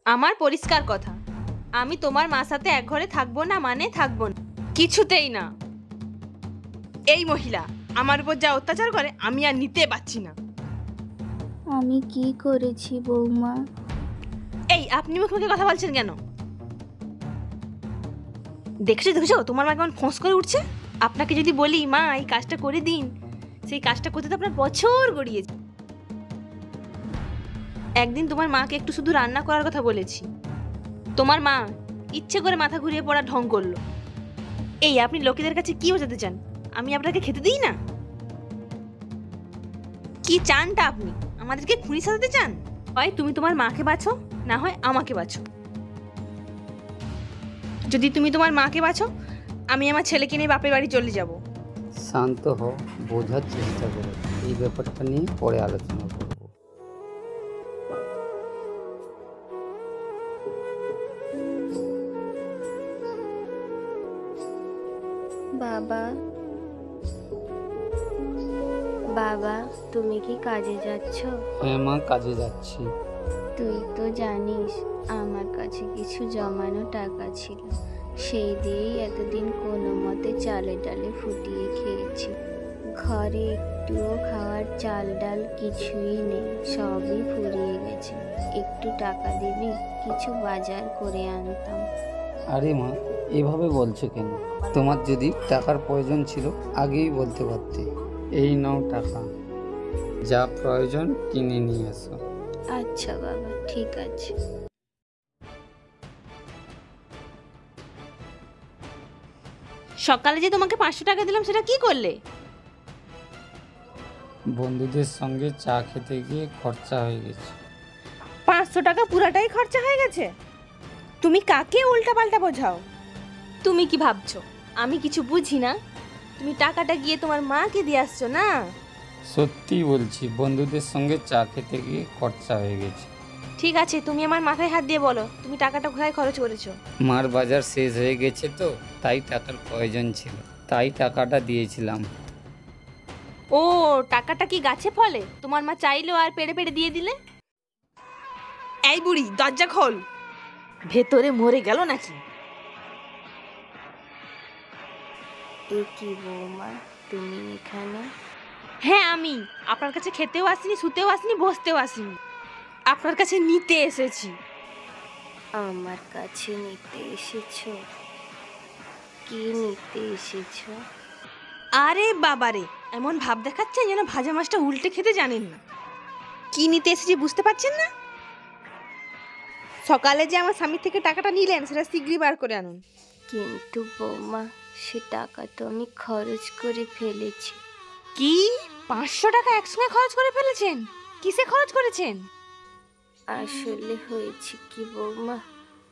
আমার পরিষ্কার কথা, আমি তোমার মার সাথে এক ঘরে থাকবো না মানে থাকবো না, কিছুতেই না। এই মহিলা আমার উপর যা অত্যাচার করে আমি আর নিতে পারছি না। আমি কি করেছি বৌমা? এই আপনি মুখে মুখে কথা বলছেন কেন? দেখেছো তোমার মা কেমন ফোঁস করে উঠছে। আপনাকে যদি বলি মা এই কাজটা করে দিন, সেই কাজটা করতে তো আপনার বছর গড়িয়েছে। একদিন তোমার মাকে একটু শুধু রান্না করার কথা বলেছি, তোমার মা ইচ্ছে করে মাথা ঘুরিয়ে পড়ার ঢং করলো। এই আপনি লোকেদের কাছে কি বোঝাতে চান? আমি আপনাকে খেতে দিই না? কি চানটা আপনি? আমাদেরকে খুঁড়ি সাজাতে চান? হয় তুমি তোমার মাকে বাছো, না হয় আমাকে বাছো। যদি তুমি তোমার মাকে বাছো, আমি আমার ছেলেকে নিয়ে বাপের বাড়ি চলে যাব। শান্ত হও, বোঝার চেষ্টা করো। এই ব্যাপারটা নিয়ে পরে আলোচনা করব। বাবা, বাবা তুমি কি কাজে যাচ্ছ? হ্যাঁ মা, কাজে যাচ্ছি। তুই তো জানিস আমার কাছে কিছু জমানো টাকা ছিল, সেই দিয়েই এতদিন কোনো মতে চালে ডালে ফুটিয়ে খেয়েছি। ঘরে একটুও খাওয়ার চাল ডাল কিছুই নেই, সবই ফুরিয়ে গেছে। একটু টাকা দিবি, কিছু বাজার করে আনতাম। আরে মা, এভাবে বলছো কেন? তোমার যদি টাকার প্রয়োজন ছিল আগেই বলতে পারতে। এই নাও টাকা, যা প্রয়োজন কিনে নিয়ে এসো। আচ্ছা বাবা, ঠিক আছে। সকালে যে তোমাকে 500 টাকা দিলাম সেটা কি করলে? বন্ধুদের সঙ্গে চা খেতে গিয়ে খরচা হয়ে গেছে। 500 টাকা পুরাটাই খরচা হয়ে গেছে? তুমি কাকে উল্টা পাল্টা বোঝাও? তুমি কি ভাবছো আমি কিছু বুঝি না? তুমি টাকাটা গিয়ে তোমার মাকে দিয়ে আসছো না? সত্যি বলছি, বন্ধুদের সঙ্গে চা খেতে গিয়ে খরচা হয়ে গেছে। ঠিক আছে, তুমি আমার মাথায় হাত দিয়ে বলো তুমি টাকাটা কোথায় খরচ করেছো? মার বাজার শেষ হয়ে গেছে তো, তাই টাকার প্রয়োজন ছিল, তাই টাকাটা দিয়েছিলাম। ও, টাকাটা কি গাছে ফলে? তোমার মা চাইলেও আর পেড়ে পেড়ে দিয়ে দিলে? এই বুড়ি দরজা খোল, ভেতরে মরে গেল নাকি? এ কি বৌমা, তুমি এখানে? হ্যাঁ আমি আপনার কাছে খেতেও আসিনি, শুতেও আসিনি, বসতেও আসিনি, আপনার কাছে নিতে এসেছি। আমার কাছে নিতে এসেছো? কি নিতে এসেছো? আরে বাবারে, এমন ভাব দেখাচ্ছেন যেন ভাজা মাছটা উল্টে খেতে জানেন না। কি নিতে এসেছি বুঝতে পারছেন না? সকালে যে আমার স্বামীর থেকে টাকাটা নিলেন সেটা শীঘ্রই বার করে আনুন। কিন্তু বৌমা, সে টাকা তো আমি খরচ করে ফেলেছি। কি 500 টাকা একসঙ্গে খরচ করে ফেলেছেন? কিসে খরচ করেছেন? আসলে হয়েছে কি বৌমা,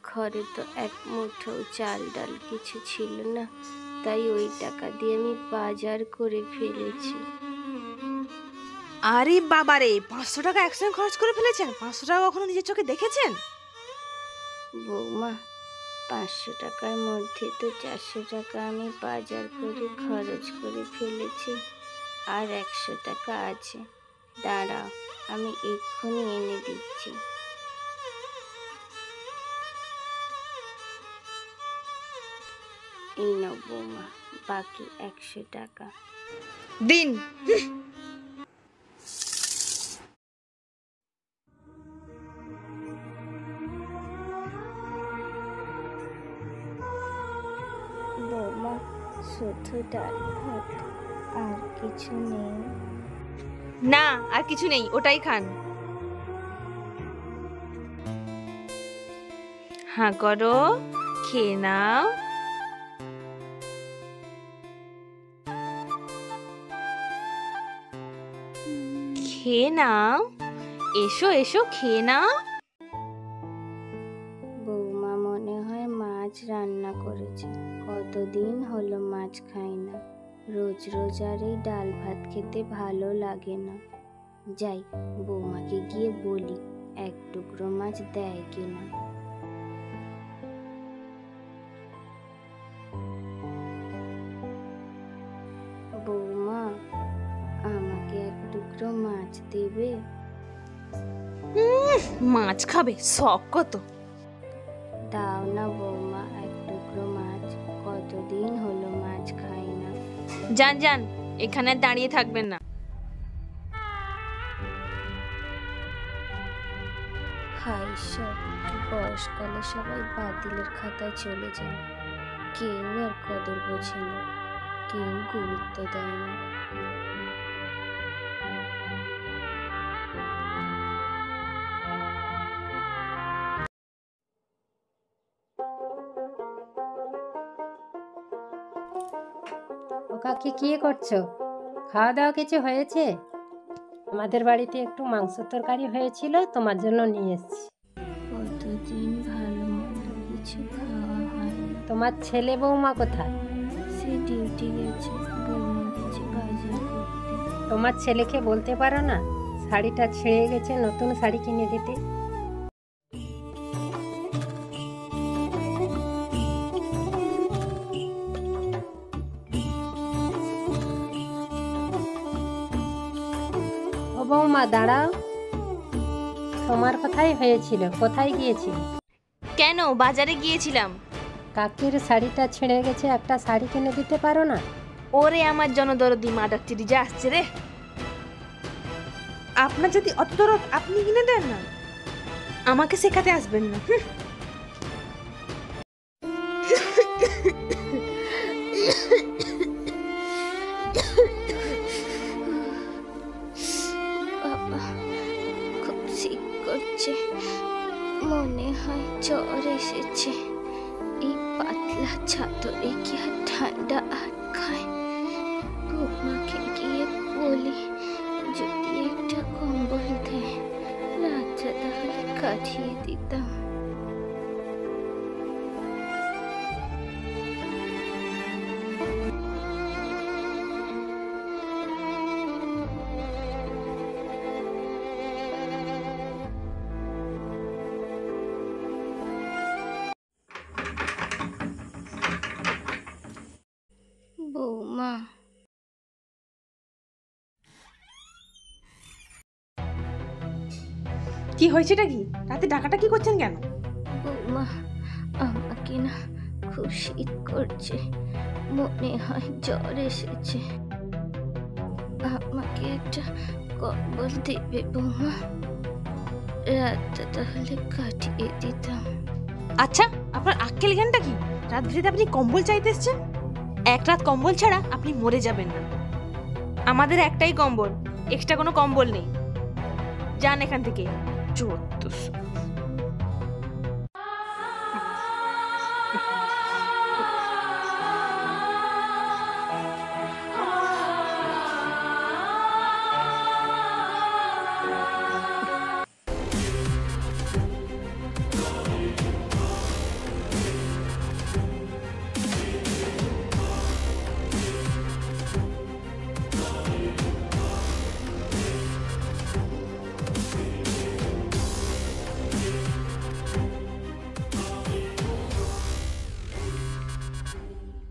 ঘরে তো এক মুঠো চাল ডাল কিছু ছিল না, তাই ওই টাকা দিয়ে আমি বাজার করে ফেলেছি। আরে বাবারে, 500 টাকা একসঙ্গে খরচ করে ফেলেছেন? 500 টাকা কখনো নিজের চোখে দেখেছেন? বৌমা, 500 টাকার মধ্যে তো 400 টাকা আমি বাজার করে খরচ করে ফেলেছি, আর 100 টাকা আছে। দাঁড়াও, আমি এক্ষুনি এনে দিচ্ছি। এই নাও বৌমা, বাকি 100 টাকা। দিন। বৌমা, শুধু ডাল ভাত, আর কিছু নেই? না, আর কিছু নেই, ওটাই খান। হ্যাঁ করো, খেয়ে নাও। খেয়ে নাও, এসো এসো খেয়ে নাও। বৌমা মনে হয় মাছ রান্না করেছে, কতদিন হলো মাছ খাই না। রোজ রোজ আর এই ডাল ভাত খেতে ভালো লাগে না। যাই, বৌমাকে গিয়ে বলি এক টুকরো মাছ দেয় কিনা। বৌমা, আমাকে এক টুকরো মাছ দেবে? মাছ খাবে? শখ কত! দাও না বৌমা এক টুকরো মাছ, কতদিন হলো মাছ খাই না। যান যান, এখানে আর দাঁড়িয়ে থাকবেন না। হায় ঈশ্বর, বয়সকালে সবাই বাতিলের খাতায় চলে যায়, কেউ আর কদর বোঝে না, কেউ গুরুত্ব দেয় না। ও কাকি কি করছো? খাওয়া দাওয়া কিছু হয়েছে? আমাদের বাড়িতে একটু মাংস তরকারি হয়েছিল, তোমার জন্য নিয়ে এসেছি। কতদিন ভালো মন্দ কিছু খাওয়া হয় না। তোমার ছেলে বৌমা কোথায়? সে ডিউটি গেছে, বৌমা গেছে বাজার করতে। তোমার ছেলেকে বলতে পারো না শাড়িটা ছিঁড়ে গেছে, নতুন শাড়ি কিনে দিতে? ও বৌমা দাঁড়াও, তোমার কথাই হয়েছিল, কোথায় গিয়েছিল? কেন? বাজারে গিয়েছিলাম। কাকির শাড়িটা ছিঁড়ে গেছে, একটা শাড়ি কিনে দিতে পারো না? ওরে আমার জনদরদি মাদার চিড়ি যা আসছে রে। আপনার যদি অত দরদ, আপনি কিনে দেন না, আমাকে শেখাতে আসবেন না। বাবা খুব শীত করছে, মনে হয় জ্বর এসেছে। এই পাতলা চাদরে কি আর ঠান্ডা আটকায়? বৌমাকে গিয়ে বলি যদি একটা কম্বল দেয়, রাতটা তাহলে কাটিয়ে দিতাম। বৌমা, কি হয়েছেটা কি? রাতে ডাকাটা কি করছেন কেন? বৌমা আমাকে না খুব শীত করছে, মনে হয় জ্বর এসেছে। আমাকে একটা কম্বল দেবে বৌমা, রাতটা তাহলে কাটিয়ে দিতাম। আচ্ছা, আপনার আক্কেল জ্ঞানটা কি? রাত ভিড়ে আপনি কম্বল চাইতে এসছেন? এক রাত কম্বল ছাড়া আপনি মরে যাবেন না। আমাদের একটাই কম্বল, এক্সট্রা কোনো কম্বল নেই। যান এখান থেকে, চোদ্দশো।